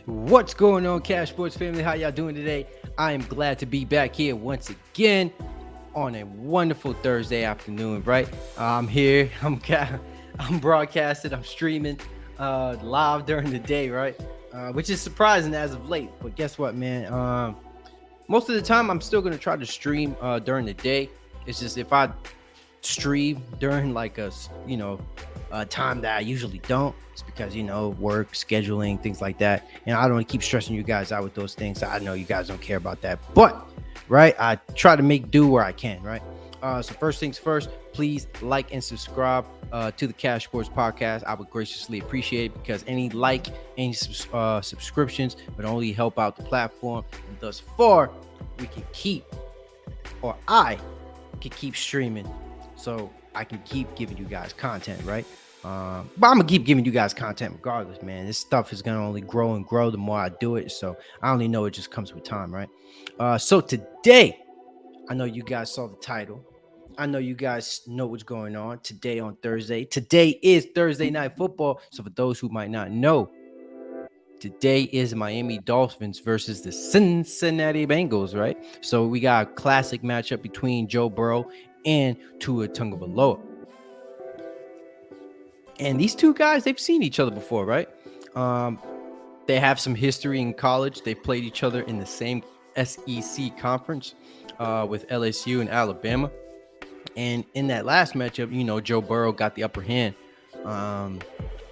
What's going on, CashSports family? How y'all doing today? I am glad to be back here once again on a wonderful Thursday afternoon. Right, I'm here. I'm broadcasted. I'm streaming live during the day. Right, which is surprising as of late. But guess what, man? Most of the time, I'm still gonna try to stream during the day. It's just if I stream during like a time that I usually don't. It's because work, scheduling, things like that, and I don't want to keep stressing you guys out with those things. I know you guys don't care about that, but right, I try to make do where I can. Right. So first things first, please like and subscribe to the Cash Sports podcast. I would graciously appreciate it because any subscriptions would only help out the platform. And thus far, we can keep, or I can keep streaming so I can keep giving you guys content, right? But I'm gonna keep giving you guys content regardless, man. This stuff is gonna only grow and grow the more I do it. So I only know it just comes with time, right? So today, I know you guys saw the title. I know you guys know what's going on today on Thursday. Today is Thursday Night Football. So for those who might not know, today is Miami Dolphins versus the Cincinnati Bengals, right? So we got a classic matchup between Joe Burrow and Tua Tagovailoa. And these two guys, they've seen each other before, right? They have some history in college. They played each other in the same SEC conference with LSU and Alabama. And in that last matchup, Joe Burrow got the upper hand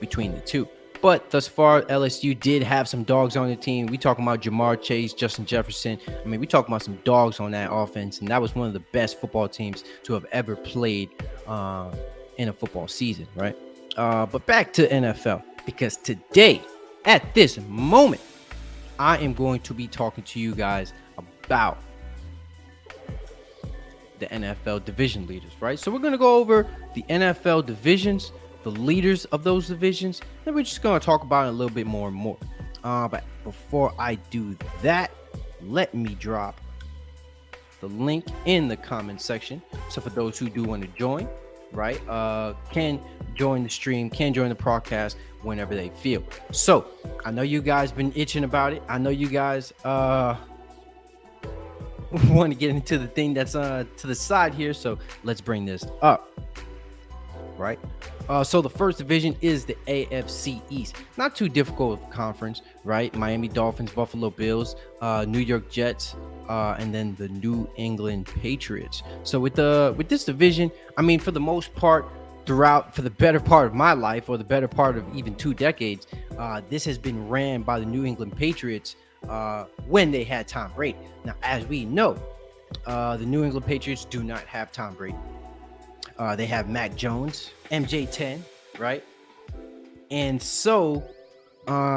between the two. But thus far, LSU did have some dogs on the team. We talking about Jamar Chase, Justin Jefferson. I mean, we talking about some dogs on that offense. And that was one of the best football teams to have ever played in a football season, right? But back to NFL, because today, at this moment, I am going to be talking to you guys about the NFL division leaders, right? So we're going to go over the NFL divisions, the leaders of those divisions, and we're just going to talk about it a little bit more and more. But before I do that, let me drop the link in the comment section. So for those who do want to join, right, can join the stream, can join the podcast whenever they feel. So I know you guys been itching about it. I know you guys want to get into the thing that's to the side here. So let's bring this up, right? So the first division is the AFC East. Not too difficult of a conference, right? Miami Dolphins, Buffalo Bills, New York Jets, and then the New England Patriots. So with this division, I mean, for the most part, for the better part of my life, or the better part of even 2 decades, this has been ran by the New England Patriots when they had Tom Brady. Now, as we know, the New England Patriots do not have Tom Brady. They have Mac Jones, MJ10, right? And so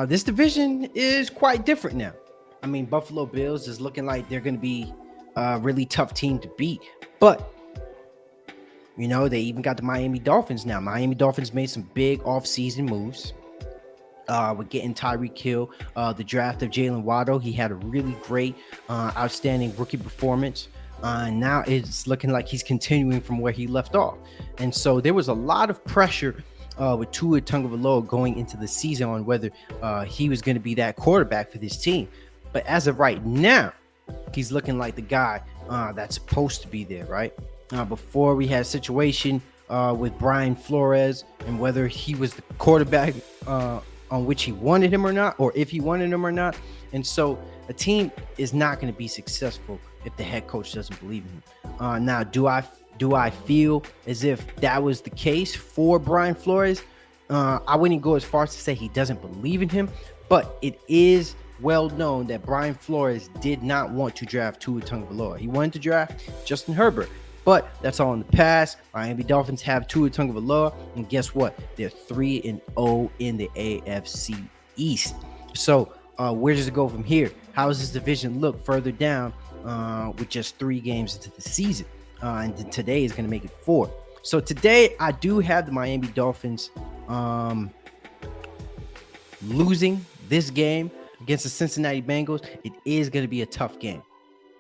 this division is quite different now. I mean, Buffalo Bills is looking like they're going to be a really tough team to beat. But, they even got the Miami Dolphins now. Miami Dolphins made some big offseason moves. With getting Tyreek Hill, the draft of Jalen Waddle. He had a really great, outstanding rookie performance. Now it's looking like he's continuing from where he left off. And so there was a lot of pressure with Tua Tagovailoa going into the season on whether he was going to be that quarterback for this team. But as of right now, he's looking like the guy that's supposed to be there, right? Before we had a situation with Brian Flores and whether he was the quarterback on which he wanted him or not, or if he wanted him or not. And so a team is not going to be successful if the head coach doesn't believe in him. Now, do I feel as if that was the case for Brian Flores? I wouldn't go as far as to say he doesn't believe in him, but it is well known that Brian Flores did not want to draft Tua Tagovailoa. He wanted to draft Justin Herbert. But that's all in the past. Miami Dolphins have Tua Tagovailoa, and guess what? They're 3-0 in the AFC East. So where does it go from here? How does this division look further down with just 3 games into the season? And today is going to make it 4. So today I do have the Miami Dolphins losing this game against the Cincinnati Bengals. It is going to be a tough game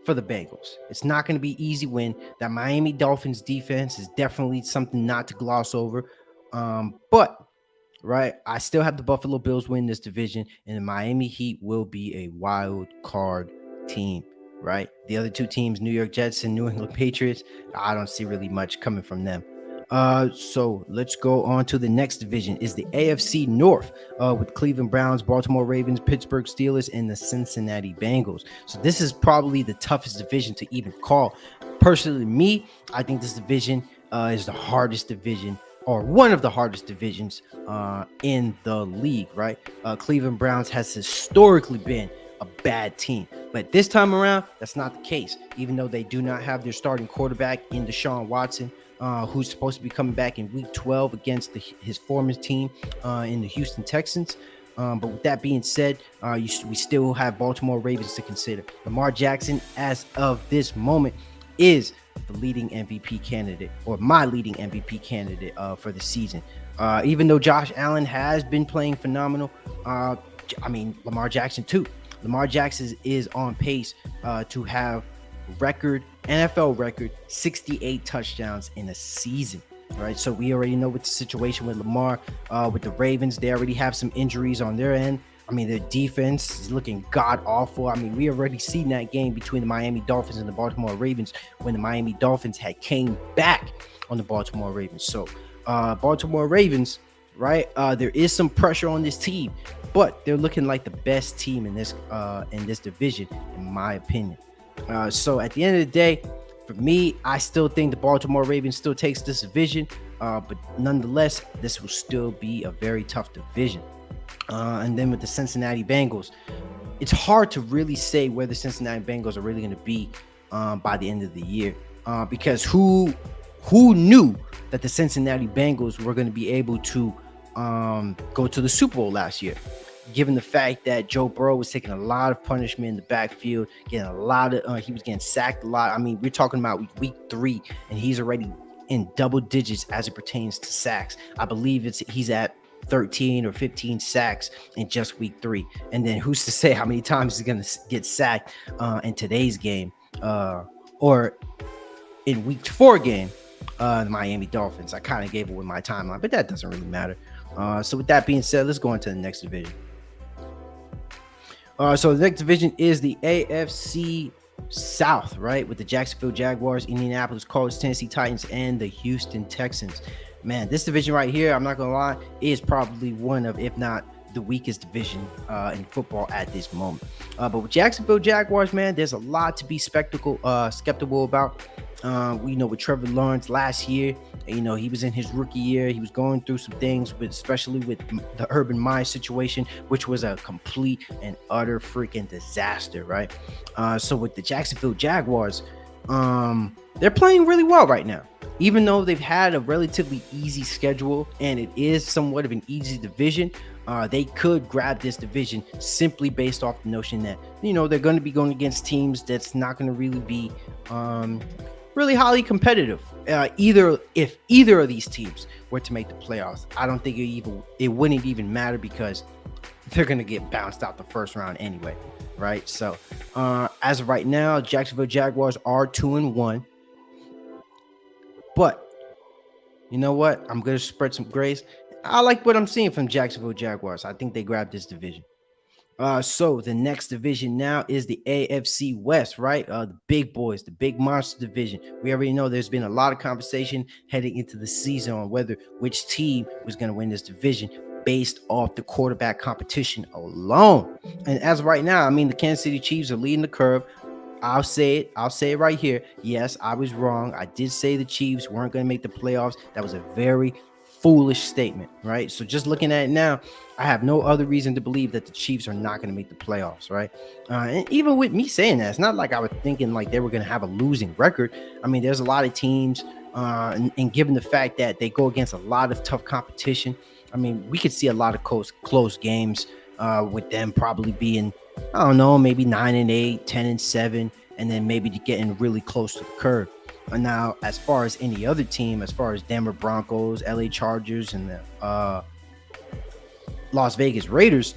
for the Bengals. It's not going to be easy win. That Miami Dolphins defense is definitely something not to gloss over. But right? I still have the Buffalo Bills win this division, and the Miami Heat will be a wild card team, right? The other two teams, New York Jets and New England Patriots, I don't see really much coming from them. So let's go on to the next division. Is the AFC North with Cleveland Browns, Baltimore Ravens, Pittsburgh Steelers, and the Cincinnati Bengals. So this is probably the toughest division to even call. Personally, me, I think this division is the hardest division, or one of the hardest divisions in the league, right? Cleveland Browns has historically been a bad team, but this time around, that's not the case. Even though they do not have their starting quarterback in Deshaun Watson, who's supposed to be coming back in Week 12 against his former team in the Houston Texans. But with that being said, we still have Baltimore Ravens to consider. Lamar Jackson, as of this moment, is the leading MVP candidate, or my leading MVP candidate for the season. Even though Josh Allen has been playing phenomenal, Lamar Jackson too. Lamar Jackson is on pace to have NFL record 68 touchdowns in a season. Right, so we already know what the situation with Lamar, with the Ravens. They already have some injuries on their end. I mean, their defense is looking god awful. I mean, we already seen that game between the Miami Dolphins and the Baltimore Ravens when the Miami Dolphins had came back on the Baltimore Ravens. So, Baltimore Ravens, right? There is some pressure on this team, but they're looking like the best team in this division, in my opinion. So at the end of the day, for me, I still think the Baltimore Ravens still takes this division, but nonetheless, this will still be a very tough division. And then with the Cincinnati Bengals, it's hard to really say where the Cincinnati Bengals are really going to be by the end of the year, because who knew that the Cincinnati Bengals were going to be able to go to the Super Bowl last year? Given the fact that Joe Burrow was taking a lot of punishment in the backfield, getting a lot of, he was getting sacked a lot. I mean, we're talking about week 3, and he's already in double digits as it pertains to sacks. I believe he's at 13 or 15 sacks in just week 3. And then who's to say how many times he's going to get sacked in today's game or in week 4 game, the Miami Dolphins. I kind of gave it with my timeline, but that doesn't really matter. So with that being said, let's go into the next division. So the next division is the AFC South, right? With the Jacksonville Jaguars, Indianapolis Colts, Tennessee Titans, and the Houston Texans. Man, this division right here, I'm not going to lie, is probably one of, if not the weakest division in football at this moment. But with Jacksonville Jaguars, man, there's a lot to be skeptical about. We know with Trevor Lawrence last year, he was in his rookie year. He was going through some things, especially with the Urban Meyer situation, which was a complete and utter freaking disaster, right? So with the Jacksonville Jaguars, they're playing really well right now. Even though they've had a relatively easy schedule and it is somewhat of an easy division, they could grab this division simply based off the notion that, they're going to be going against teams that's not going to really be really highly competitive. If either of these teams were to make the playoffs, I don't think it wouldn't even matter, because they're going to get bounced out the first round anyway, right? So as of right now, Jacksonville Jaguars are 2-1. But you know what? I'm going to spread some grace. I like what I'm seeing from Jacksonville Jaguars. I think they grabbed this division. So the next division now is the AFC West, right? The big boys, the big monster division. We already know there's been a lot of conversation heading into the season on which team was going to win this division based off the quarterback competition alone. And as of right now, the Kansas City Chiefs are leading the curve. I'll say it right here. Yes, I was wrong. I did say the Chiefs weren't going to make the playoffs. That was a very foolish statement, right? So just looking at it now, I have no other reason to believe that the Chiefs are not going to make the playoffs, right? And even with me saying that, it's not like I was thinking like they were going to have a losing record. There's a lot of teams, and given the fact that they go against a lot of tough competition, we could see a lot of close games with them probably being, I don't know, maybe 9-8, 10-7, and then maybe getting really close to the curve. And now, as far as any other team, as far as Denver Broncos, LA Chargers, and the Las Vegas Raiders,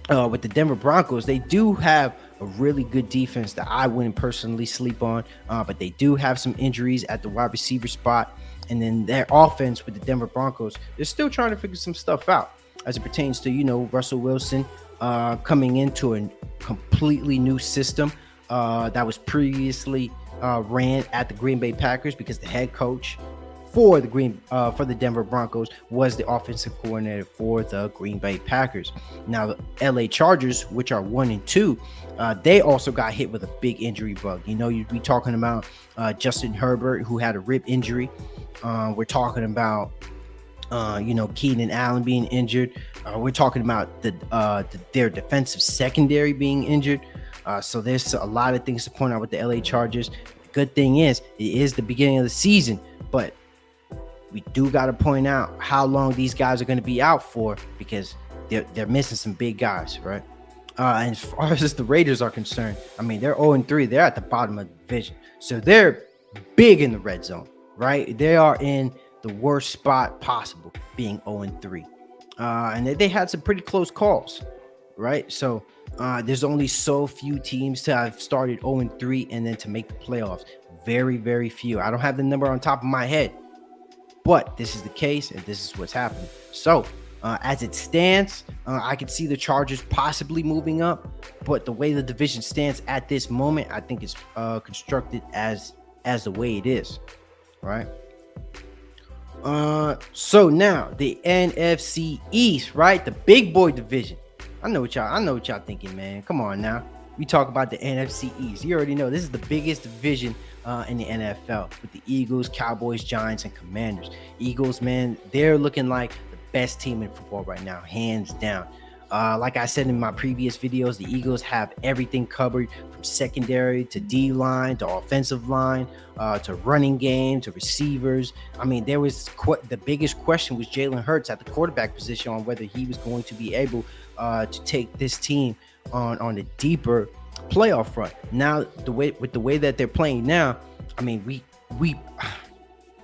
with the Denver Broncos, they do have a really good defense that I wouldn't personally sleep on, but they do have some injuries at the wide receiver spot. And then their offense with the Denver Broncos, they're still trying to figure some stuff out. as it pertains to, Russell Wilson coming into a completely new system that was previously ran at the Green Bay Packers, because the head coach for the Denver Broncos was the offensive coordinator for the Green Bay Packers. Now the LA Chargers, which are 1-2, they also got hit with a big injury bug. You'd be talking about Justin Herbert, who had a rib injury. We're talking about Keenan Allen being injured. We're talking about their defensive secondary being injured. So there's a lot of things to point out with the LA Chargers. The good thing is, it is the beginning of the season, but we do got to point out how long these guys are going to be out for, because they're missing some big guys, right? And as far as the Raiders are concerned, I mean, they're 0-3. They're at the bottom of the division. So they're big in the red zone, right? They are in the worst spot possible, being 0-3. And they had some pretty close calls, right? So there's only so few teams to have started 0-3 and then to make the playoffs. Very, very few. I don't have the number on top of my head, but this is the case, and this is what's happening. So as it stands, I could see the Chargers possibly moving up, but the way the division stands at this moment, I think it's constructed as the way it is, right? So now the NFC East, right? The big boy division. I know what y'all thinking, man. Come on now. We talk about the NFC East. You already know this is the biggest division in the NFL, with the Eagles, Cowboys, Giants, and Commanders. Eagles, man, they're looking like the best team in football right now, hands down. Like I said in my previous videos, the Eagles have everything covered, from secondary to D-line to offensive line to running game to receivers. I mean, there was the biggest question was Jalen Hurts at the quarterback position, on whether he was going to be able to take this team on a deeper playoff run. Now, the way that they're playing now, I mean,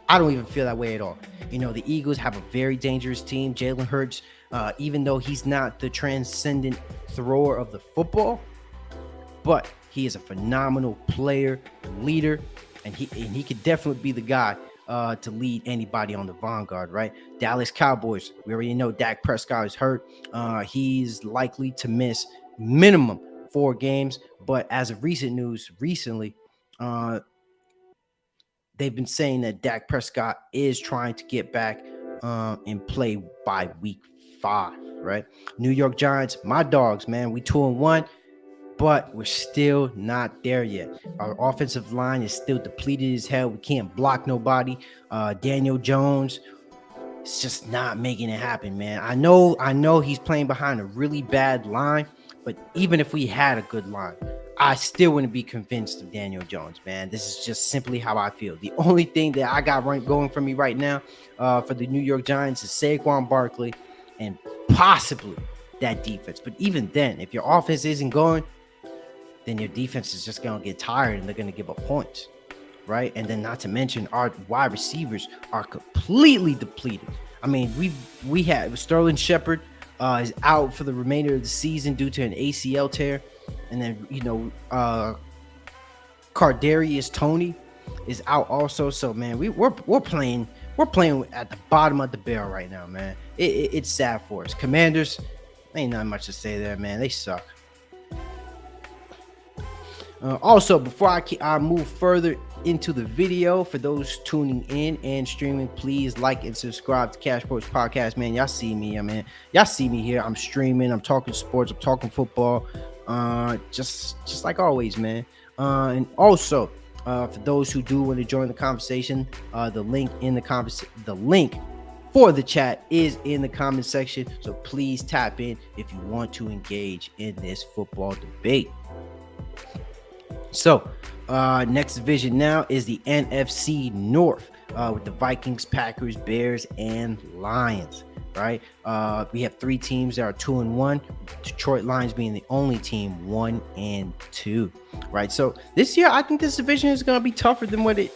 I don't even feel that way at all. The Eagles have a very dangerous team. Jalen Hurts, even though he's not the transcendent thrower of the football, but he is a phenomenal player, leader, and he could definitely be the guy to lead anybody on the vanguard, right? Dallas Cowboys, we already know Dak Prescott is hurt. He's likely to miss minimum 4 games, but as of recently, they've been saying that Dak Prescott is trying to get back and play by week 5, right? New York Giants, my dogs, man, we 2-1, but we're still not there yet. Our offensive line is still depleted as hell. We can't block nobody. Daniel Jones, it's just not making it happen, man. I know he's playing behind a really bad line, but even if we had a good line, I still wouldn't be convinced of Daniel Jones, man. This is just simply how I feel. The only thing that I got going for me right now for the New York Giants is Saquon Barkley and possibly that defense. But even then, if your offense isn't going, then your defense is just going to get tired and they're going to give up points, right? And then not to mention, our wide receivers are completely depleted. I mean, we have Sterling Shepard is out for the remainder of the season due to an ACL tear. And then, Kadarius Toney is out also. So, man, we're playing at the bottom of the barrel right now, man. It's sad for us. Commanders, ain't not much to say there, man. They suck. Also, before I move further into the video, for those tuning in and streaming, please like and subscribe to CashSports Podcast, man. Y'all see me, man. Y'all see me here. I'm streaming. I'm talking sports. I'm talking football. Just like always, man. And also, for those who do want to join the conversation, the link for the chat is in the comment section. So please tap in if you want to engage in this football debate. So, next division now is the NFC North with the Vikings, Packers, Bears, and Lions, right? We have 3 teams that are 2-1. Detroit Lions being the only team 1-2, right? So this year, I think this division is going to be tougher than what it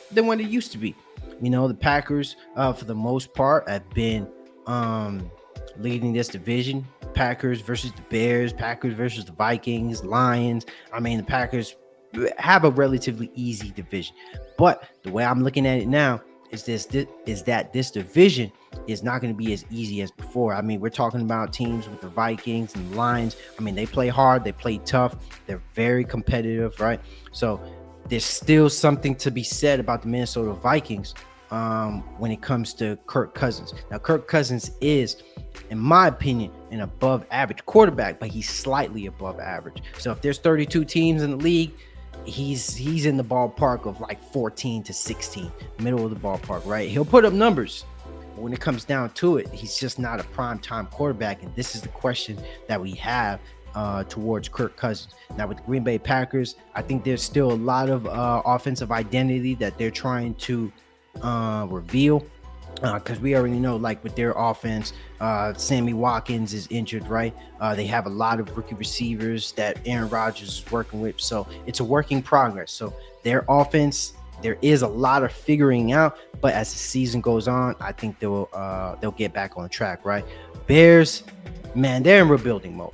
used to be. The Packers, for the most part, have been leading this division. Packers versus the Bears, Packers versus the Vikings, Lions. I mean, the Packers have a relatively easy division, but the way I'm looking at it now is that this division is not going to be as easy as before. I mean, we're talking about teams with the Vikings and the Lions. I mean, they play hard, they play tough, they're very competitive, right? So there's still something to be said about the Minnesota Vikings when it comes to Kirk Cousins. Now, Kirk Cousins is, in my opinion, an above average quarterback, but he's slightly above average. So if there's 32 teams in the league, he's in the ballpark of like 14 to 16, middle of the ballpark, right? He'll put up numbers, but when it comes down to it, he's just not a prime time quarterback. And this is the question that we have towards Kirk Cousins. Now with the Green Bay Packers, I think there's still a lot of offensive identity that they're trying to reveal, because we already know, like with their offense, Sammy Watkins is injured, right? They have a lot of rookie receivers that Aaron Rodgers is working with, so it's a work in progress. So their offense, there is a lot of figuring out, but as the season goes on, I think they'll get back on track, right? Bears, man, they're in rebuilding mode.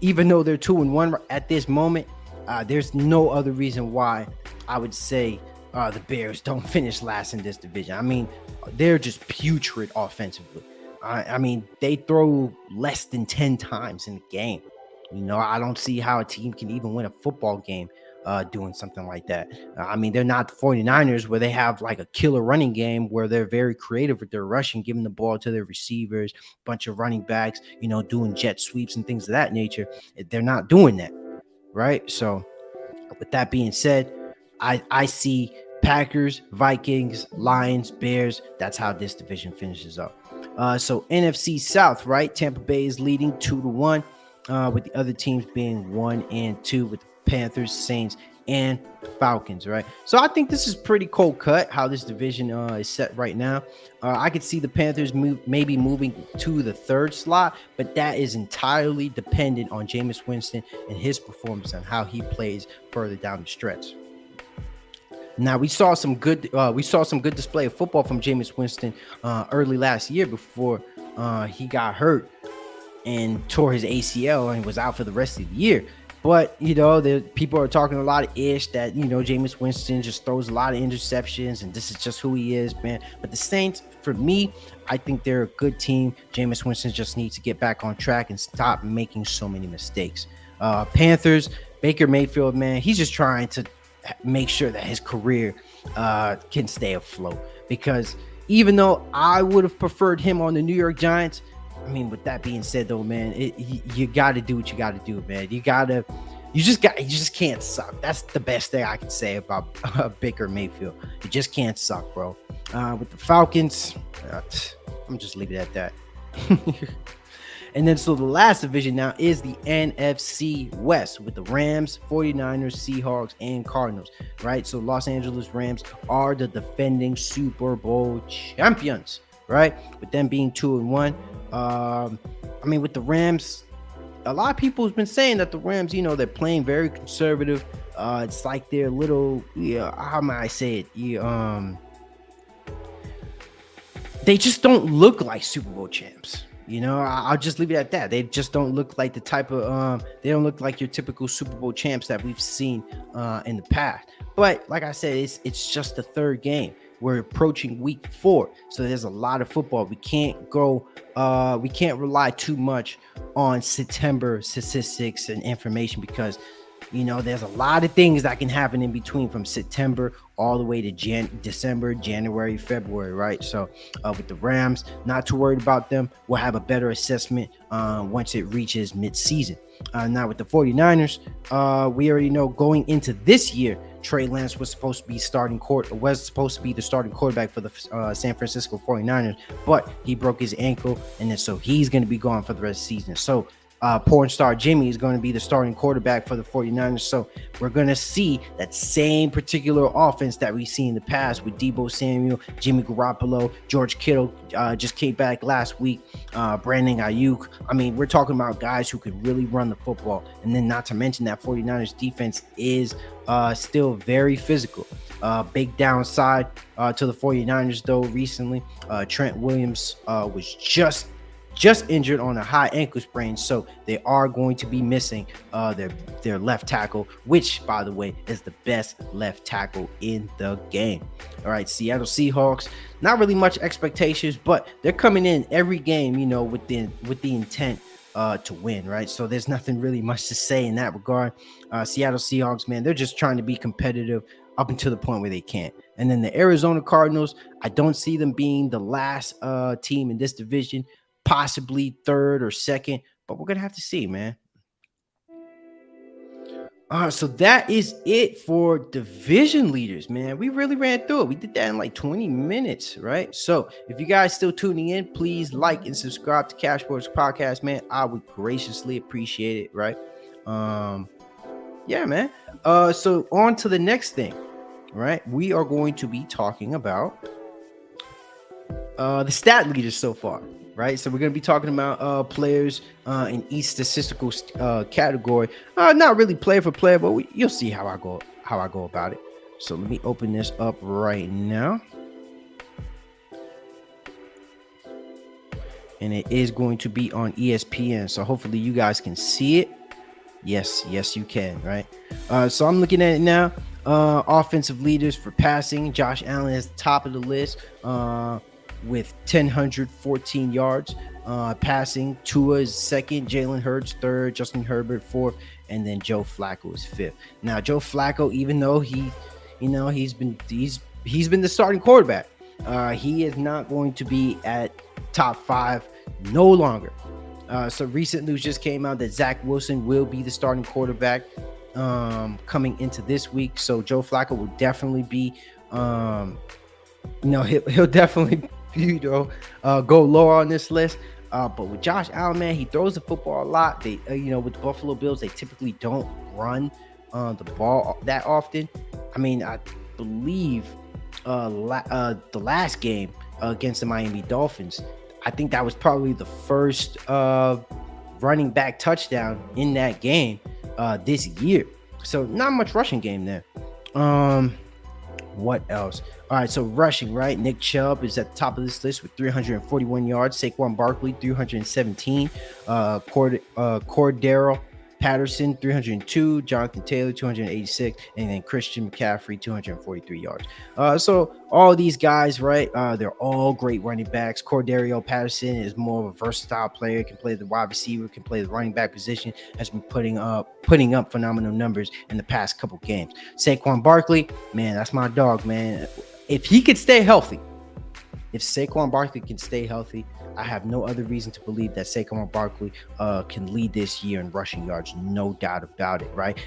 Even though they're 2-1 at this moment, there's no other reason why I would say the Bears don't finish last in this division. I mean, they're just putrid offensively. I mean, they throw less than 10 times in the game. You know, I don't see how a team can even win a football game doing something like that. I mean, they're not the 49ers where they have like a killer running game where they're very creative with their rushing, giving the ball to their receivers, bunch of running backs, you know, doing jet sweeps and things of that nature. They're not doing that, right? So with that being said, I see Packers, Vikings, Lions, Bears. That's how this division finishes up. So NFC South, right? Tampa Bay is leading 2-1, with the other teams being 1-2, with the Panthers, Saints, and Falcons, right? So I think this is pretty cold cut how this division is set right now. I could see the Panthers maybe moving to the third slot, but that is entirely dependent on Jameis Winston and his performance and how he plays further down the stretch. Now we saw some good display of football from Jameis Winston early last year before he got hurt and tore his ACL and was out for the rest of the year. But, you know, the people are talking a lot of ish that, you know, Jameis Winston just throws a lot of interceptions and this is just who he is, man. But the Saints, for me, I think they're a good team. Jameis Winston just needs to get back on track and stop making so many mistakes. Panthers, Baker Mayfield, man, he's just trying to make sure that his career can stay afloat. Because even though I would have preferred him on the New York Giants, I mean, with that being said, though, man, you got to do what you got to do, man. You just can't suck. That's the best thing I can say about Baker Mayfield. You just can't suck, bro. With the Falcons, I'm just leave it at that. And then so the last division now is the NFC West with the Rams, 49ers, Seahawks, and Cardinals, right? So Los Angeles Rams are the defending Super Bowl champions, right? With them being 2-1. I mean, with the Rams, a lot of people have been saying that the Rams, you know, they're playing very conservative. It's like they're little, how might I say it? They just don't look like Super Bowl champs. You know, I'll just leave it at that. They just don't look like the type of, they don't look like your typical Super Bowl champs that we've seen in the past. But like I said, it's just the third game. We're approaching week 4. So there's a lot of football. We can't rely too much on September statistics and information because, you know, there's a lot of things that can happen in between from September all the way to December, January, February, right? So with the Rams, not too worried about them. We'll have a better assessment once it reaches mid-season. Now with the 49ers, we already know going into this year, Trey Lance was supposed to be the starting quarterback for the San Francisco 49ers, but he broke his ankle, and then so he's going to be gone for the rest of the season. So porn star Jimmy is going to be the starting quarterback for the 49ers. So we're going to see that same particular offense that we've seen in the past with Deebo Samuel, Jimmy Garoppolo, George Kittle just came back last week, Brandon Ayuk. I mean, we're talking about guys who can really run the football. And then not to mention that 49ers defense is still very physical. Big downside to the 49ers, though, recently. Trent Williams was just just injured on a high ankle sprain, so they are going to be missing their left tackle, which, by the way, is the best left tackle in the game. All right, Seattle Seahawks, not really much expectations, but they're coming in every game, with the intent to win, right? So there's nothing really much to say in that regard. Seattle Seahawks, man, they're just trying to be competitive up until the point where they can't. And then the Arizona Cardinals, I don't see them being the last team in this division, possibly third or second, but we're gonna have to see, man. So that is it for division leaders, man. We really ran through it. We did that in like 20 minutes, right? So if you guys still tuning in, please like and subscribe to CashSports Podcast, man. I would graciously appreciate it, right? Yeah, man. So on to the next thing, right? We are going to be talking about the stat leaders so far, right? So we're going to be talking about players in each statistical category. Not really player for player, but you'll see how I go about it. So let me open this up right now. And it is going to be on ESPN. So hopefully you guys can see it. Yes, you can, right? So I'm looking at it now. Offensive leaders for passing. Josh Allen is top of the list with 1,014 yards. Passing, Tua is second, Jalen Hurts third, Justin Herbert fourth, and then Joe Flacco is fifth. Now, Joe Flacco, even though he's been the starting quarterback, he is not going to be at top 5 no longer. So recent news just came out that Zach Wilson will be the starting quarterback coming into this week. So Joe Flacco will definitely be, he'll definitely, go lower on this list. But with Josh Allen, man, he throws the football a lot. They, with the Buffalo Bills, they typically don't run the ball that often. I mean, I believe the last game against the Miami Dolphins, I think that was probably the first running back touchdown in that game this year. So not much rushing game there. What else? All right, so rushing, right? Nick Chubb is at the top of this list with 341 yards. Saquon Barkley, 317. Cordero Patterson, 302. Jonathan Taylor, 286. And then Christian McCaffrey, 243 yards. So all these guys, right, they're all great running backs. Cordero Patterson is more of a versatile player, can play the wide receiver, can play the running back position, has been putting up phenomenal numbers in the past couple games. Saquon Barkley, man, that's my dog, man. If he could stay healthy, if Saquon Barkley can stay healthy, I have no other reason to believe that Saquon Barkley can lead this year in rushing yards. No doubt about it, right?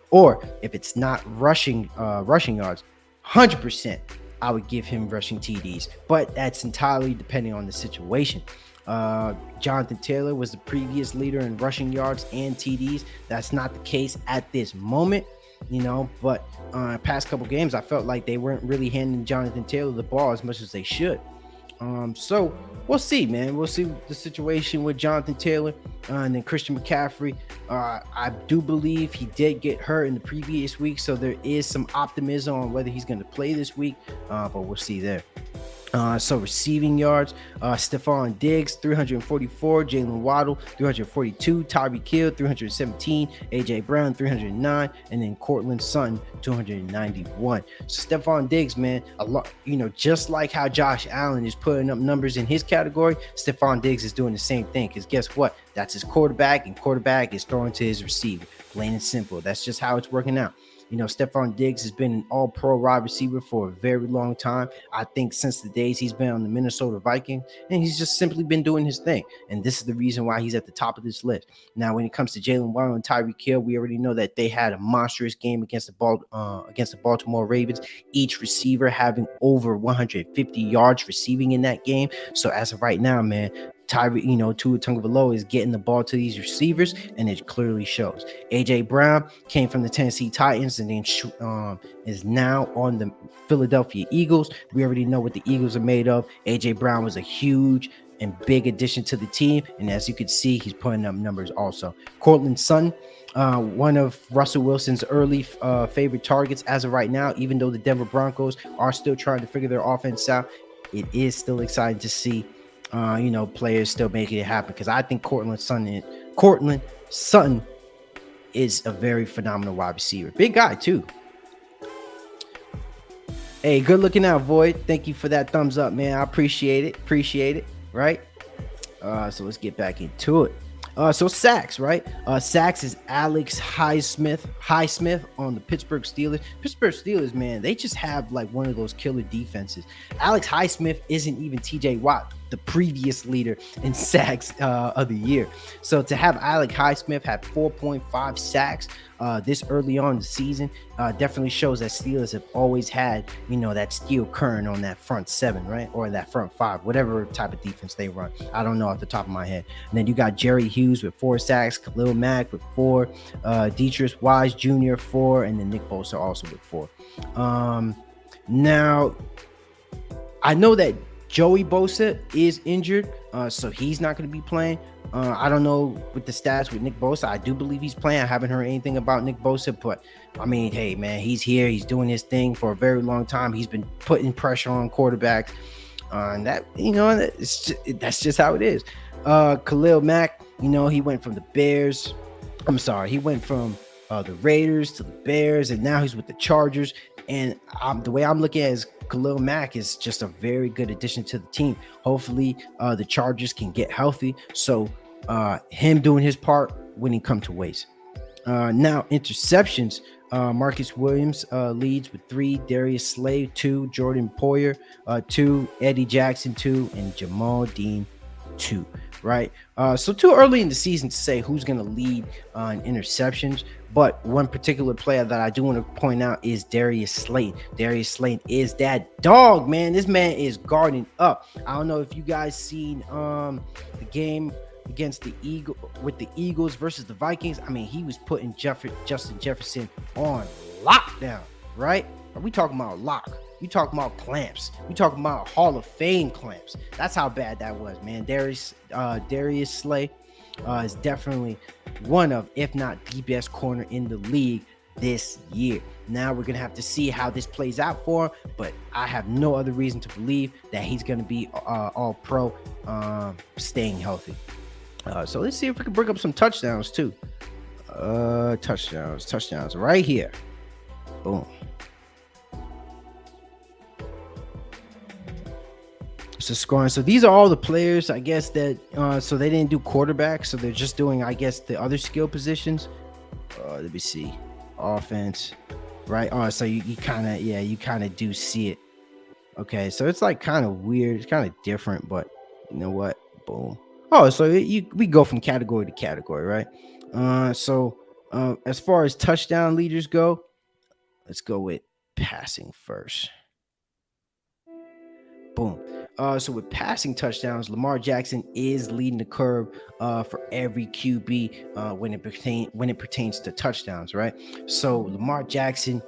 Or if it's not rushing yards, 100%, I would give him rushing TDs. But that's entirely depending on the situation. Jonathan Taylor was the previous leader in rushing yards and TDs. That's not the case at this moment. But past couple games, I felt like they weren't really handing Jonathan Taylor the ball as much as they should. So we'll see, man. We'll see the situation with Jonathan Taylor and then Christian McCaffrey. I do believe he did get hurt in the previous week, so there is some optimism on whether he's going to play this week, but we'll see there. So receiving yards, Stephon Diggs, 344, Jalen Waddle, 342, Tyreek Hill, 317, AJ Brown, 309, and then Cortland Sutton, 291. So Stephon Diggs, man, a lot, just like how Josh Allen is putting up numbers in his category, Stephon Diggs is doing the same thing. Because guess what? That's his quarterback, and quarterback is throwing to his receiver. Plain and simple. That's just how it's working out. Stephon Diggs has been an all-pro wide receiver for a very long time. I think since the days he's been on the Minnesota Vikings, and he's just simply been doing his thing. And this is the reason why he's at the top of this list. Now, when it comes to Jalen Waddle and Tyreek Hill, we already know that they had a monstrous game against the Baltimore Ravens, each receiver having over 150 yards receiving in that game. So as of right now, man, Tua Tagovailoa is getting the ball to these receivers, and it clearly shows. AJ Brown came from the Tennessee Titans and then is now on the Philadelphia Eagles. We already know what the Eagles are made of. AJ Brown was a huge and big addition to the team, and as you can see, he's putting up numbers also. Cortland Sutton, one of Russell Wilson's early favorite targets as of right now, even though the Denver Broncos are still trying to figure their offense out. It is still exciting to see players still making it happen, because I think Cortland Sutton is a very phenomenal wide receiver. Big guy too. Hey, good looking out, Void. Thank you for that thumbs up, man. I appreciate it. Appreciate it. Right. So let's get back into it. So sacks, right? Sacks is Alex Highsmith on the Pittsburgh Steelers. Pittsburgh Steelers, man, they just have like one of those killer defenses. Alex Highsmith isn't even TJ Watt, the previous leader in sacks of the year. So to have Alex Highsmith have 4.5 sacks this early on in the season definitely shows that Steelers have always had, that steel current on that front seven, right? Or that front five, whatever type of defense they run. I don't know off the top of my head. And then you got Jerry Hughes with 4 sacks, Khalil Mack with 4, Deatrice Wise Jr. 4, and then Nick Bosa also with 4. Now, I know that Joey Bosa is injured, so he's not going to be playing. I don't know with the stats with Nick Bosa. I do believe he's playing. I haven't heard anything about Nick Bosa, but I mean, hey, man, he's here. He's doing his thing for a very long time. He's been putting pressure on quarterbacks. And that, that's just how it is. Khalil Mack, he went from the Bears. He went from the Raiders to the Bears, and now he's with the Chargers. And the way I'm looking at it is Khalil Mack is just a very good addition to the team. Hopefully, the Chargers can get healthy. So him doing his part wouldn't come to waste. Now, interceptions. Marcus Williams leads with 3, Darius Slay 2, Jordan Poyer 2, Eddie Jackson 2, and Jamal Dean 2. Right. So too early in the season to say who's going to lead in interceptions. But one particular player that I do want to point out is Darius Slayton. Darius Slayton is that dog, man. This man is guarding up. I don't know if you guys seen the game against the Eagles versus the Vikings. I mean, he was putting Justin Jefferson on lockdown, right? Are we talking about lock? We talking about clamps. We talking about Hall of Fame clamps. That's how bad that was, man. Darius Slay is definitely one of, if not the best corner in the league this year. Now we're going to have to see how this plays out for him, but I have no other reason to believe that he's going to be all pro, staying healthy. So let's see if we can bring up some touchdowns too. Touchdowns right here. Boom. So scoring. So these are all the players, I guess, that so they didn't do quarterback, so they're just doing, I guess, the other skill positions. Let me see. Offense, right? So you kind of do see it. Okay, so it's like kind of weird. It's kind of different, but you know what? Boom. So we go from category to category, right? So as far as touchdown leaders go, let's go with passing first. Boom. So with passing touchdowns, Lamar Jackson is leading the curve for every QB when it pertains to touchdowns, right? So Lamar Jackson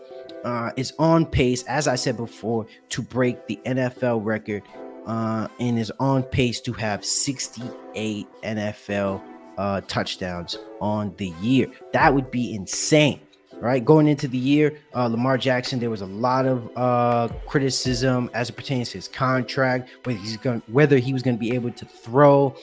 is on pace, as I said before, to break the NFL record and is on pace to have 68 NFL touchdowns on the year. That would be insane. Right, going into the year, Lamar Jackson, there was a lot of criticism as it pertains to his contract, whether he was going to be able to throw,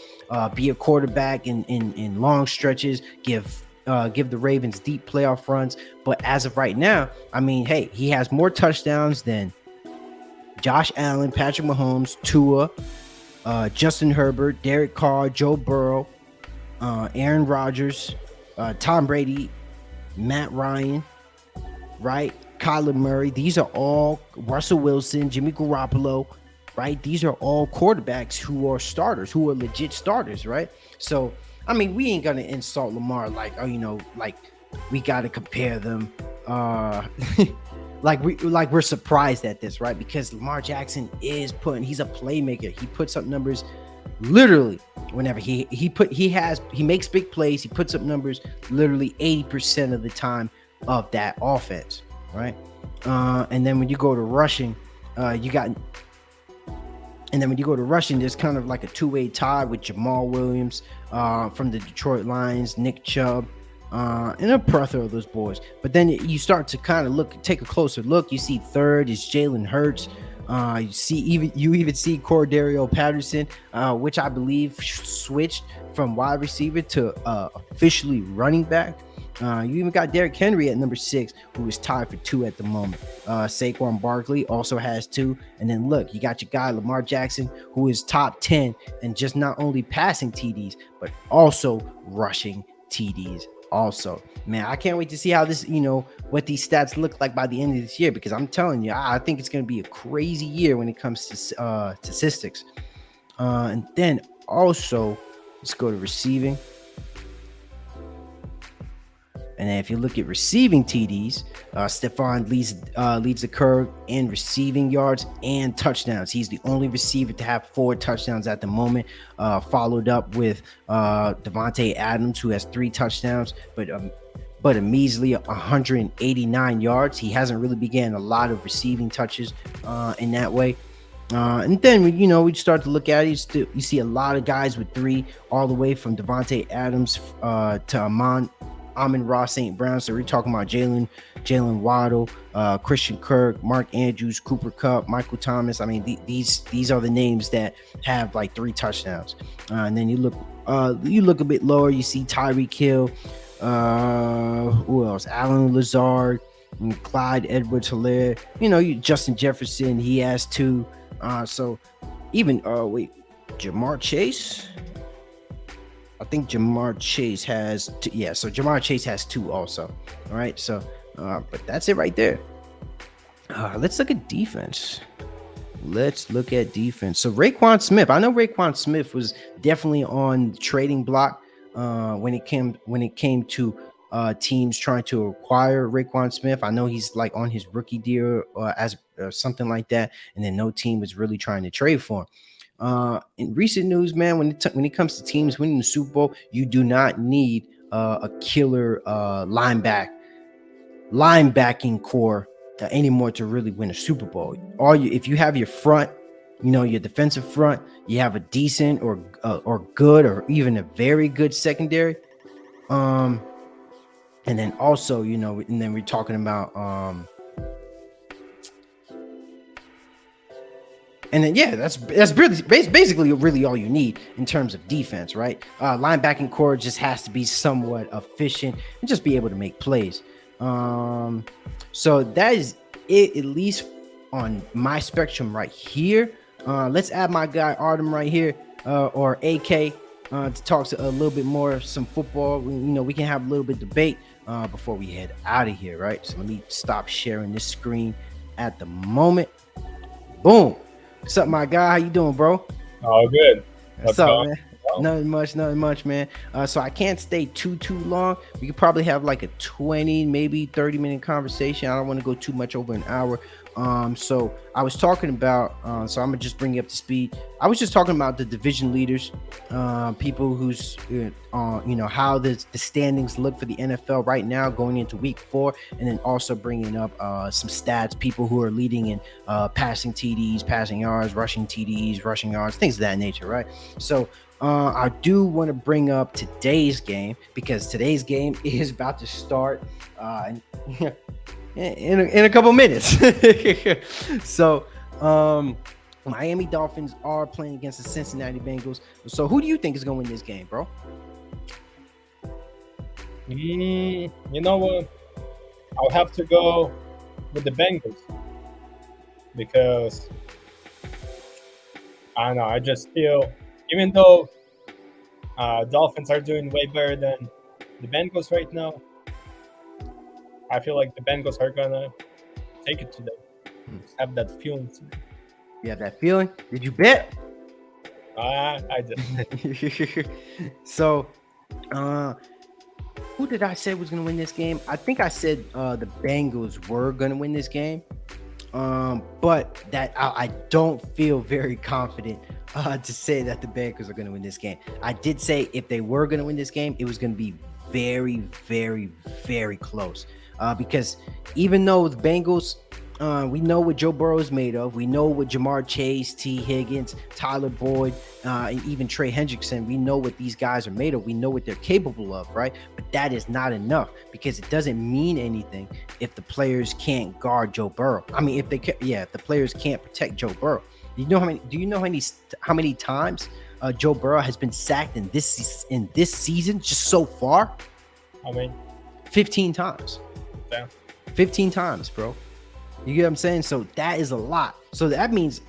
be a quarterback in long stretches, give the Ravens deep playoff runs. But as of right now, I mean, hey, he has more touchdowns than Josh Allen, Patrick Mahomes, Tua, Justin Herbert, Derek Carr, Joe Burrow, Aaron Rodgers, Tom Brady, Matt Ryan, right? Kyler Murray. These are all Russell Wilson, Jimmy Garoppolo, right? These are all quarterbacks who are starters, who are legit starters, right? So, I mean, we ain't gonna insult Lamar like we gotta compare them. Like we're surprised at this, right? Because Lamar Jackson he's a playmaker. He puts up numbers literally whenever he makes big plays. He puts up numbers literally 80% of the time of that offense, right? And then when you go to rushing, there's kind of like a two-way tie with Jamal Williams from the Detroit Lions, Nick Chubb, and a plethora of those boys. But then you start to kind of take a closer look. You see third is Jalen Hurts. You even see Cordario Patterson, which I believe switched from wide receiver to officially running back. You even got Derrick Henry at number 6, who is tied for 2 at the moment. Saquon Barkley also has 2. And then look, you got your guy Lamar Jackson, who is top 10 and just not only passing TDs, but also rushing TDs. Also, man, I can't wait to see how this, what these stats look like by the end of this year, because I'm telling you, I think it's going to be a crazy year when it comes to statistics. And then also, let's go to receiving. And then if you look at receiving TDs, Stephon leads the curve in receiving yards and touchdowns. He's the only receiver to have 4 touchdowns at the moment, followed up with Devontae Adams, who has 3 touchdowns, but a measly 189 yards. He hasn't really began a lot of receiving touches in that way. And then we start to look at it. You see a lot of guys with 3, all the way from Devontae Adams to Amon-Ra St. Brown. So we're talking about Jalen Waddle, Christian Kirk, Mark Andrews, Cooper Kupp, Michael Thomas. I mean, these are the names that have like 3 touchdowns. And then you look a bit lower. You see Tyreek Hill. Who else? Alan Lazard, and Clyde Edwards-Helaire. Justin Jefferson. He has 2. So even Jamar Chase. I think Jamar Chase has 2. Yeah, so Jamar Chase has 2 also. All right, so but that's it right there. Let's look at defense. So Raekwon Smith. I know Raekwon Smith was definitely on the trading block when it came to teams trying to acquire Raekwon Smith. I know he's like on his rookie deal as something like that, and then no team was really trying to trade for him. In recent news, man, when it comes to teams winning the Super Bowl, you do not need a killer linebacking core anymore to really win a Super Bowl. If you have your front, your defensive front, you have a decent or good or even a very good secondary. And then also, and then we're talking about and then that's really basically really all you need in terms of defense, right? Linebacking core just has to be somewhat efficient and just be able to make plays. So that is it, at least on my spectrum right here. Let's add my guy Artem right here, or AK, to talk a little bit more some football. We can have a little bit of debate before we head out of here, right? So let me stop sharing this screen at the moment. Boom. What's up, my guy? How you doing, bro? Oh, good. What's up, man? Nothing much, man. So I can't stay too long. We could probably have like a 20, maybe 30-minute conversation. I don't want to go too much over an hour. So I was talking about, so I'm gonna just bring you up to speed. I was just talking about the division leaders, people who's, how the standings look for the NFL right now going into week 4, and then also bringing up some stats, people who are leading in passing TDs, passing yards, rushing TDs, rushing yards, things of that nature, right? So I do want to bring up today's game, because today's game is about to start in a couple minutes. So Miami Dolphins are playing against the Cincinnati Bengals. So who do you think is going to win this game, bro? You know what? I'll have to go with the Bengals, because I don't know. I just feel, even though Dolphins are doing way better than the Bengals right now, I feel like the Bengals are gonna take it today. Just have that feeling. You have that feeling? Did you bet? I did. So, who did I say was gonna win this game? I think I said the Bengals were gonna win this game. But that I don't feel very confident to say that the Bengals are going to win this game. I did say if they were going to win this game, it was going to be very, very, very close. Because even though the Bengals We know what Joe Burrow is made of. We know what Jamar Chase, T. Higgins, Tyler Boyd, and even Trey Hendrickson. We know what these guys are made of. We know what they're capable of, right? But that is not enough because it doesn't mean anything if the players can't guard Joe Burrow. I mean, if they can, yeah, if the players can't protect Joe Burrow. Do you know how many? Do you know how many times Joe Burrow has been sacked in this season just so far? I mean, 15 times. damn. 15 times, bro. You get what I'm saying? So that is a lot. So that means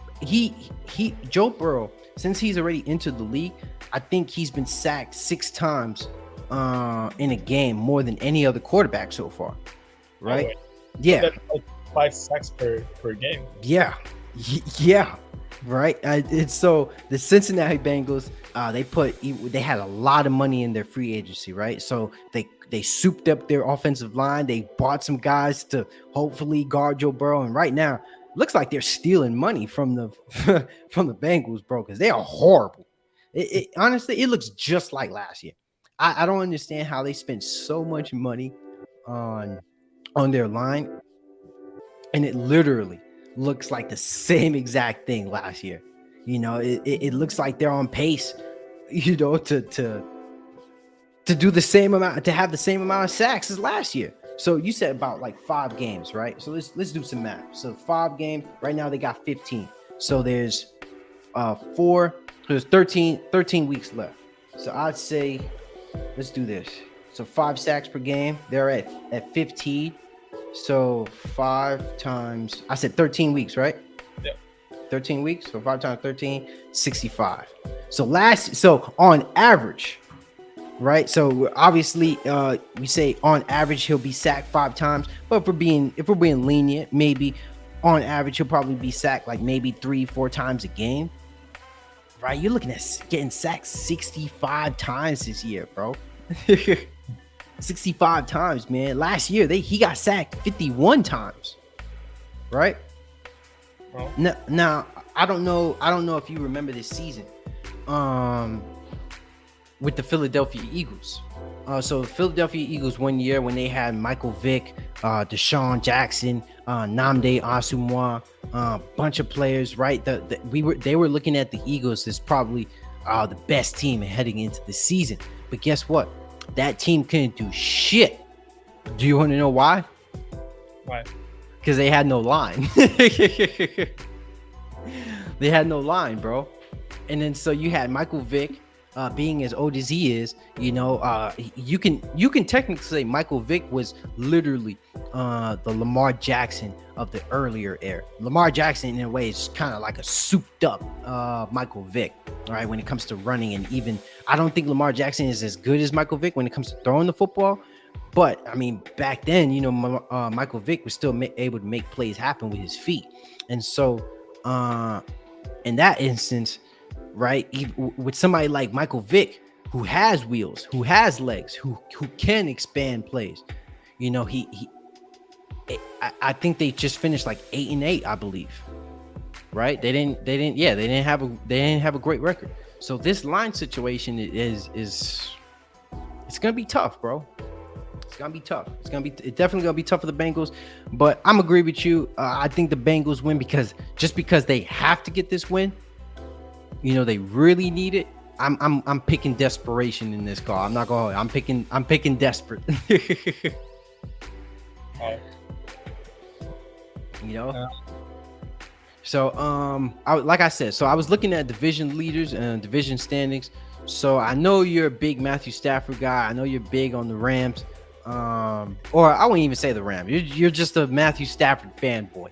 Joe Burrow, since he's already entered the league, I think he's been sacked 6 times in a game, more than any other quarterback so far. Right? Anyway, Yeah. that's like 5 sacks per game. Yeah. Yeah. Right. It's so the Cincinnati Bengals, they had a lot of money in their free agency, right? So they souped up their offensive line. They bought some guys to hopefully guard Joe Burrow, and right now looks like they're stealing money from the from the Bengals, bro, because they are horrible. Honestly, it looks just like last year. I don't understand how they spent so much money on their line, and it literally looks like the same exact thing last year. It looks like they're on pace, to do the same amount, to have the same amount of sacks as last year. So you said about like 5 games, right? So let's do some math. So 5 games right now, they got 15. So there's four. There's 13 weeks left. So I'd say let's do this. So 5 sacks per game. They're at 15. So 5 times, I said 13 weeks, right? Yeah. 13 weeks. So 5 times 13, 65. So on average, right? So obviously, we say on average he'll be sacked 5 times, but if we're being lenient, maybe on average he'll probably be sacked like maybe 3-4 times a game, right? You're looking at getting sacked 65 times this year, bro. 65 times, man. Last year he got sacked 51 times, right? Oh. Now I don't know if you remember this season. With the Philadelphia Eagles. So the Philadelphia Eagles one year when they had Michael Vick, Deshaun Jackson, Nnamdi Asomugha, bunch of players, right? They were looking at the Eagles as probably the best team heading into the season. But guess what? That team couldn't do shit. Do you want to know why? Why? Because they had no line. They had no line, bro. And then so you had Michael Vick, being as old as he is, you can technically say Michael Vick was literally the Lamar Jackson of the earlier era. Lamar Jackson, in a way, is kind of like a souped up Michael Vick, all right, when it comes to running. And even I don't think Lamar Jackson is as good as Michael Vick when it comes to throwing the football. But I mean, back then, Michael Vick was still able to make plays happen with his feet. And so in that instance, right, with somebody like Michael Vick, who has wheels, who has legs, who can expand plays, I think they just finished like 8-8, I believe. Right? They didn't have a great record. So this line situation is it's gonna be tough, bro. It's gonna be tough. It's definitely gonna be tough for the Bengals. But I'm agree with you. I think the Bengals win because they have to get this win. They really need it. I'm picking desperation in this call. I'm not gonna. I'm picking desperate. So like I said, so I was looking at division leaders and division standings. So I know you're a big Matthew Stafford guy. I know you're big on the Rams. Or I wouldn't even say the Rams. You're just a Matthew Stafford fanboy.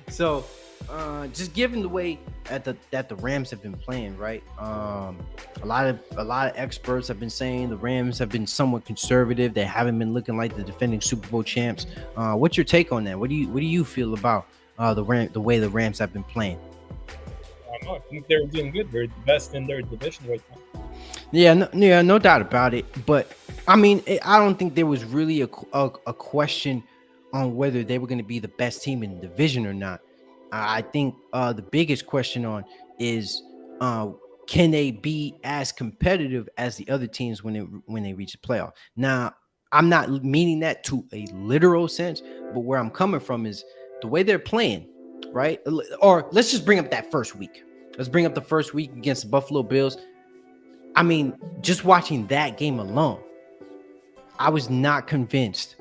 So just given the way that the Rams have been playing, right? A lot of experts have been saying the Rams have been somewhat conservative. They haven't been looking like the defending Super Bowl champs. What's your take on that? What do you feel about the way the Rams have been playing? I don't know. I think they're doing good. They're the best in their division right now. Yeah, no doubt about it. But I mean, I don't think there was really a question on whether they were going to be the best team in the division or not. I think the biggest question on is can they be as competitive as the other teams when they reach the playoff? Now, I'm not meaning that to a literal sense, but where I'm coming from is the way they're playing, right? Or let's just bring up that first week. Let's bring up the first week against the Buffalo Bills. I mean, just watching that game alone, I was not convinced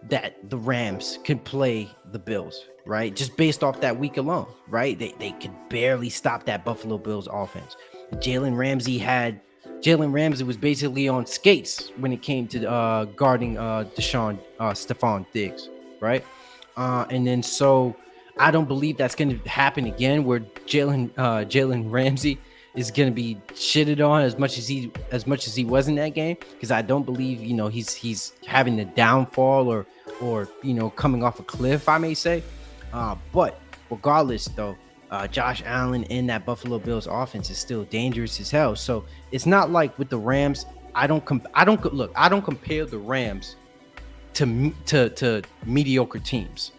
that the Rams could play the Bills, right? Just based off that week alone, right? They could barely stop that Buffalo Bills offense. Jalen Ramsey was basically on skates when it came to guarding Stephon Diggs, right? And then so I don't believe that's going to happen again, where Jalen Ramsey is going to be shitted on as much as he was in that game, because I don't believe he's having the downfall or coming off a cliff, I may say. But regardless, though, Josh Allen in that Buffalo Bills offense is still dangerous as hell. So it's not like with the Rams. I don't compare the Rams to mediocre teams,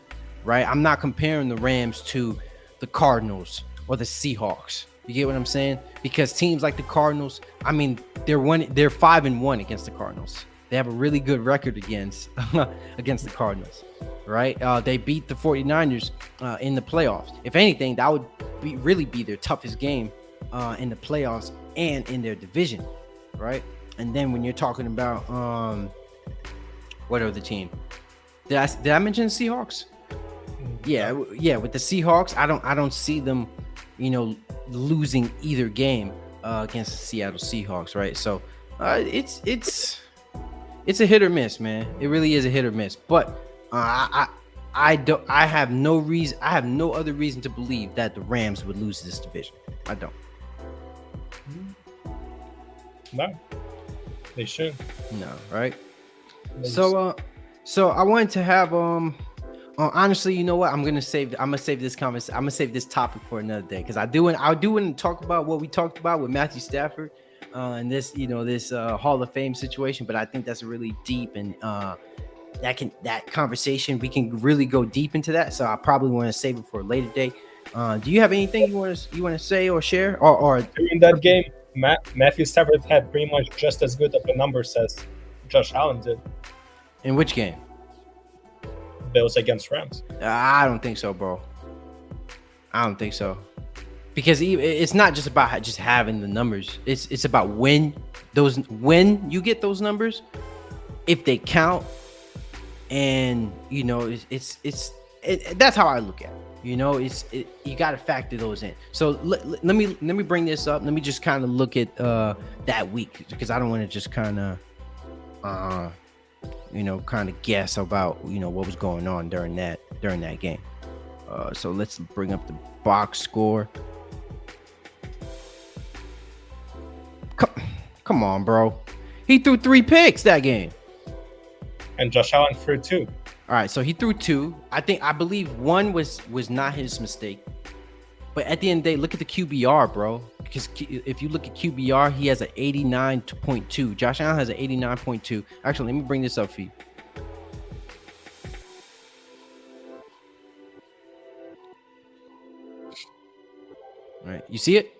right? I'm not comparing the Rams to the Cardinals or the Seahawks. You get what I'm saying? Because teams like the Cardinals, I mean, they're 5-1 against the Cardinals. They have a really good record against the Cardinals, right? They beat the 49ers in the playoffs. If anything, that would really be their toughest game in the playoffs and in their division, right? And then when you're talking about what other team? Did I mention the Seahawks? Yeah, with the Seahawks, I don't see them, losing either game against the Seattle Seahawks, right? So it's a hit or miss, man. It really is a hit or miss. But I have no other reason to believe that the Rams would lose this division. I don't. No, they should. No, right? So I wanted to have honestly, you know what? I'm gonna save this conversation. I'm gonna save this topic for another day, because I do want to talk about what we talked about with Matthew Stafford and this Hall of Fame situation. But I think that's really deep, and that conversation, we can really go deep into that. So I probably want to save it for a later day. Do you have anything you want to say or share? Or during that game, Matthew Stafford had pretty much just as good of a numbers as Josh Allen did. In which game? Bills against Rams. I don't think so, bro. I don't think so, because it's not just about just having the numbers. It's about when you get those numbers, if they count, and that's how I look at it. You got to factor those in. So let me bring this up. Let me just kind of look at that week, because I don't want to just kind of guess about what was going on during that game. So let's bring up the box score. Come on, bro. He threw 3 picks that game. And Josh Allen threw 2. All right, so he threw 2. I believe one was not his mistake. But at the end of the day, look at the QBR, bro. Because if you look at QBR, he has an 89.2. Josh Allen has an 89.2. Actually, let me bring this up for you. All right, you see it?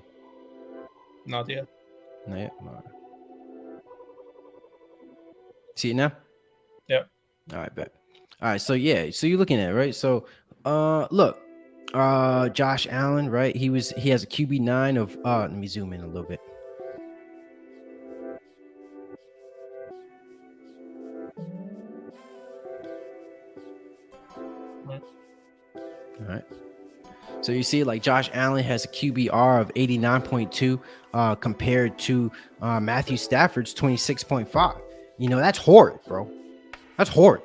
Not yet. Not yet. All right. See it now? Yeah. All right, bet. All right, so yeah, so you're looking at it, right? So, look, Josh Allen, right? He has a QB9 of. Let me zoom in a little bit. All right. So you see, like, Josh Allen has a QBR of 89.2 compared to Matthew Stafford's 26.5. That's horrid, bro. That's horrid.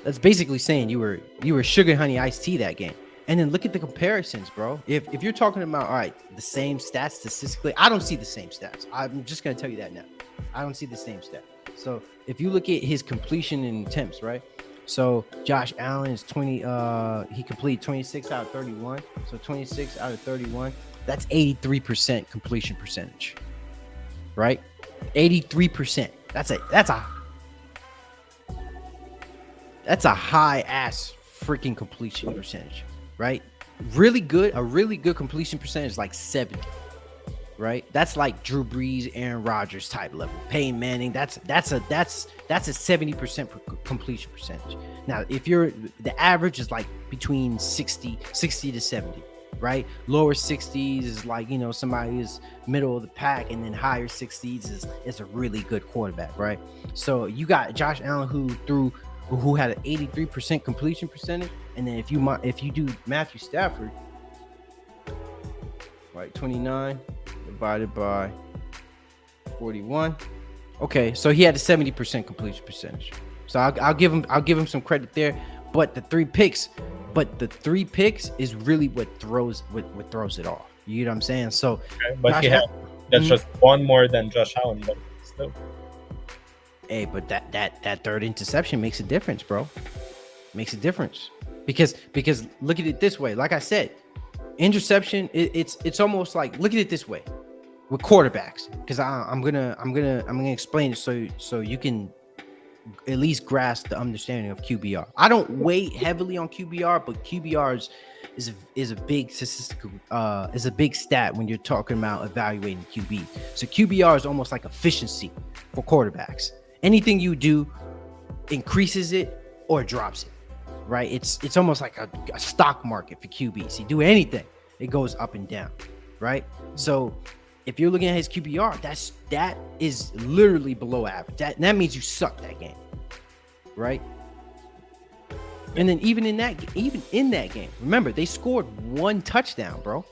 That's basically saying you were sugar honey iced tea that game. And then look at the comparisons, bro. If you're talking about, all right, the same stats statistically, I don't see the same stats. I'm just going to tell you that now. I don't see the same stat. So if you look at his completion and attempts, right? So Josh Allen is 20. He completed 26 out of 31. So 26 out of 31. That's 83% completion percentage, right? 83%. That's a high ass freaking completion percentage, right? A really good completion percentage is like 70. right? That's like Drew Brees, Aaron Rodgers type level. Peyton Manning, that's a 70% completion percentage. Now, if you're the average is like between 60 to 70, right? Lower 60s is like, somebody who's middle of the pack, and then higher 60s is a really good quarterback, right? So you got Josh Allen who had an 83% completion percentage, and then if you do Matthew Stafford, right, 29 divided by 41. Okay, so he had a 70% completion percentage. So I'll give him some credit there. But the three picks is really what throws it off. You know what I'm saying? So, okay, but that's just one more than Josh Allen, but still. Hey, but that third interception makes a difference, bro. Makes a difference because look at it this way. Like I said, interception. It's almost like, look at it this way with quarterbacks, because I'm gonna explain it so you can at least grasp the understanding of QBR. I don't weigh heavily on QBR, but QBR is a big statistical is a big stat when you're talking about evaluating QB. So QBR is almost like efficiency for quarterbacks. Anything you do increases it or drops it, right? It's almost like a stock market for QBs. You do anything, it goes up and down, right? So if you're looking at his QBR, that is literally below average. That means you suck that game, right? And then even in that game, remember, they scored one touchdown, bro.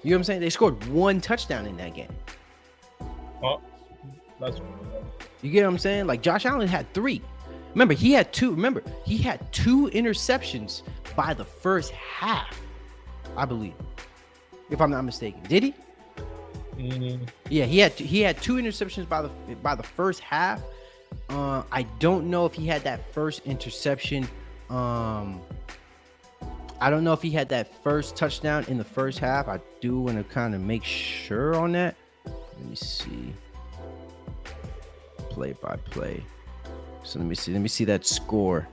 You know what I'm saying? They scored one touchdown in that game. Well, that's you get what I'm saying? Like Josh Allen had 3. Remember, he had 2 interceptions by the first half, I believe, if I'm not mistaken. Did he? Yeah, he had 2 interceptions by the first half. I don't know if he had that first interception. I don't know if he had that first touchdown in the first half. I do want to kind of make sure on that. Let me see. Play by play. So let me see that score.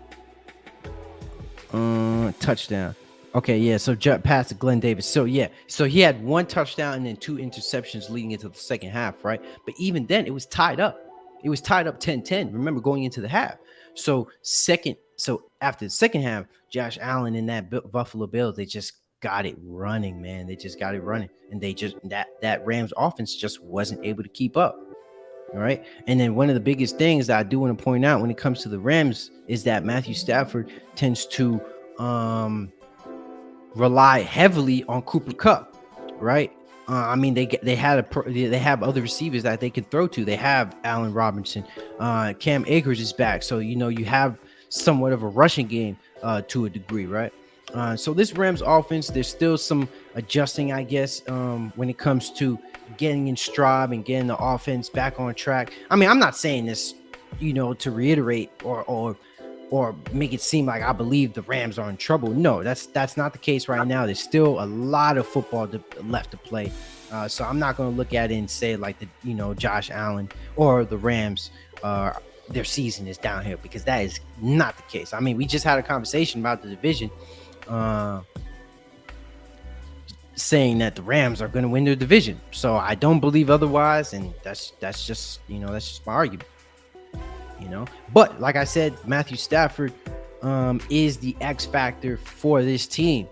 Touchdown. Okay, yeah. So pass to Glenn Davis. So yeah, so he had 1 touchdown and then 2 interceptions leading into the second half, right? But even then, it was tied up. It was tied up 10-10. Remember, going into the half. So after the second half, Josh Allen and that Buffalo Bills, they just got it running, man. They just got it running, and they just that Rams offense just wasn't able to keep up. All right. And then one of the biggest things that I do want to point out when it comes to the Rams is that Matthew Stafford tends to rely heavily on Cooper Kupp, right? I mean, they have other receivers that they can throw to. They have Allen Robinson, Cam Akers is back, so you have somewhat of a rushing game to a degree, right? So this Rams offense, there's still some adjusting, I guess, when it comes to getting in stride and getting the offense back on track. I mean, I'm not saying this, to reiterate or make it seem like I believe the Rams are in trouble. No, that's not the case right now. There's still a lot of football left to play. So I'm not going to look at it and say like Josh Allen or the Rams, their season is downhill, because that is not the case. I mean, we just had a conversation about the division, saying that the Rams are going to win their division. So I don't believe otherwise, and that's just my argument. But like I said, Matthew Stafford is the X factor for this team.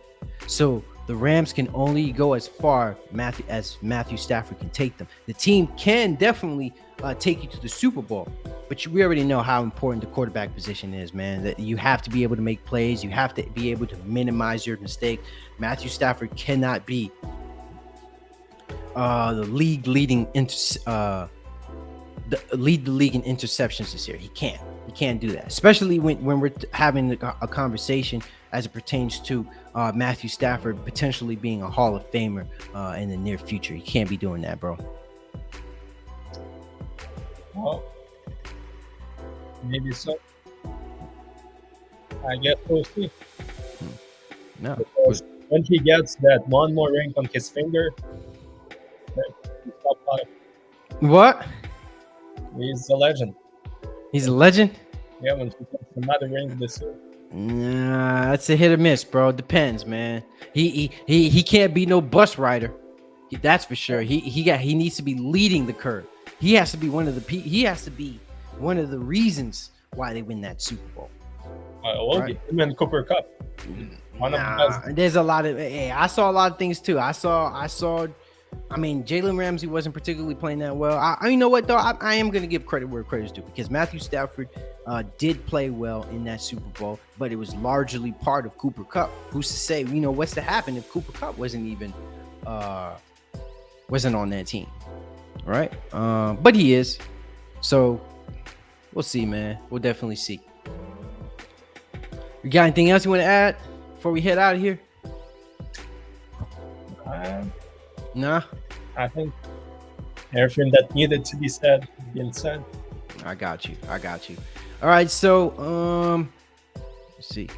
So the Rams can only go as far as Matthew Stafford can take them. The team can definitely take you to the Super Bowl, but we already know how important the quarterback position is, man. That you have to be able to make plays. You have to be able to minimize your mistake. Matthew Stafford cannot be the league leading lead the league in interceptions this year. He can't do that, especially when we're having a conversation as it pertains to Matthew Stafford potentially being a Hall of Famer in the near future. You can't be doing that, bro. Well, maybe so. I guess we'll see. No, because when he gets that one more ring on his finger, he's top 5. What? He's a legend. He's a legend? Yeah, when he gets another ring this year. Nah, that's a hit or miss, bro. Depends, man. He can't be no bus rider. That's for sure. He needs to be leading the curve. He has to be one of the reasons why they win that Super Bowl. Well, right? Him and Cooper Cup. There's a lot of. Hey, I saw a lot of things too. I saw. I mean, Jalen Ramsey wasn't particularly playing that well. You know what though? I am going to give credit where credit's due, because Matthew Stafford did play well in that Super Bowl, but it was largely part of Cooper Kupp. Who's to say? What's to happen if Cooper Kupp wasn't even wasn't on that team, right? But he is. So we'll see, man. We'll definitely see. You got anything else you want to add before we head out of here? Nah. I think everything that needed to be said has been said. I got you. All right, so let's see.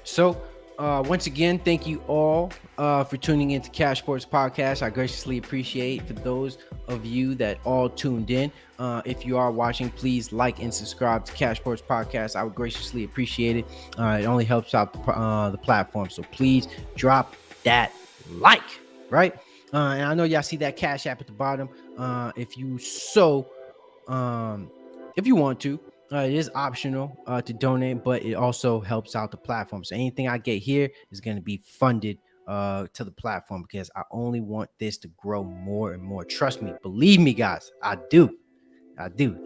So once again, thank you all for tuning into CashSports Podcast. I graciously appreciate for those of you that all tuned in. If you are watching, please like and subscribe to CashSports Podcast. I would graciously appreciate it. It only helps out the platform, so please drop that like, right? And I know y'all see that Cash App at the bottom. If you want to, it is optional to donate, but it also helps out the platform. So anything I get here is going to be funded to the platform, because I only want this to grow more and more. Trust me, believe me, guys, I do.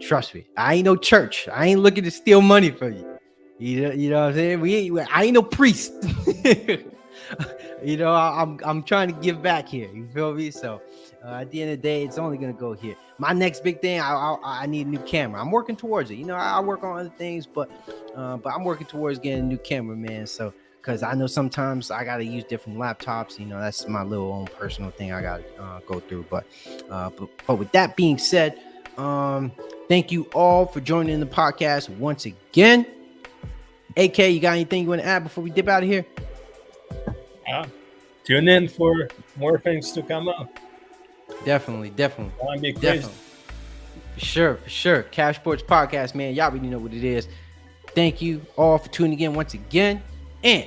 Trust me. I ain't no church. I ain't looking to steal money from you. You know what I'm saying? I ain't no priest. I'm trying to give back here. You feel me? So at the end of the day, it's only gonna go here. My next big thing, I need a new camera. I'm working towards it. I work on other things, but I'm working towards getting a new camera, man. So because I know sometimes I gotta use different laptops. That's my little own personal thing I gotta go through. But with that being said, thank you all for joining the podcast once again. AK, you got anything you want to add before we dip out of here? Tune in for more things to come up. Definitely. Want to be crazy. For sure. CashSports Podcast, man. Y'all already know what it is. Thank you all for tuning in once again, and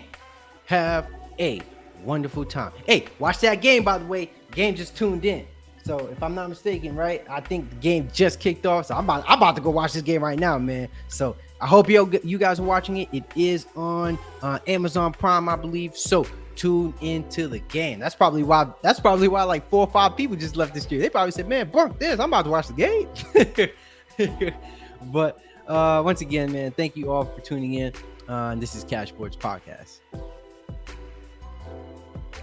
have a wonderful time. Hey, watch that game, by the way. Game just tuned in. So if I'm not mistaken, right, I think the game just kicked off. So I'm about to go watch this game right now, man. So I hope you guys are watching it. It is on Amazon Prime, I believe. So tune into the game. That's probably why like 4 or 5 people just left this year. They probably said, man, bunk this. I'm about to watch the game. But once again, man, thank you all for tuning in. This is CashSports Podcast.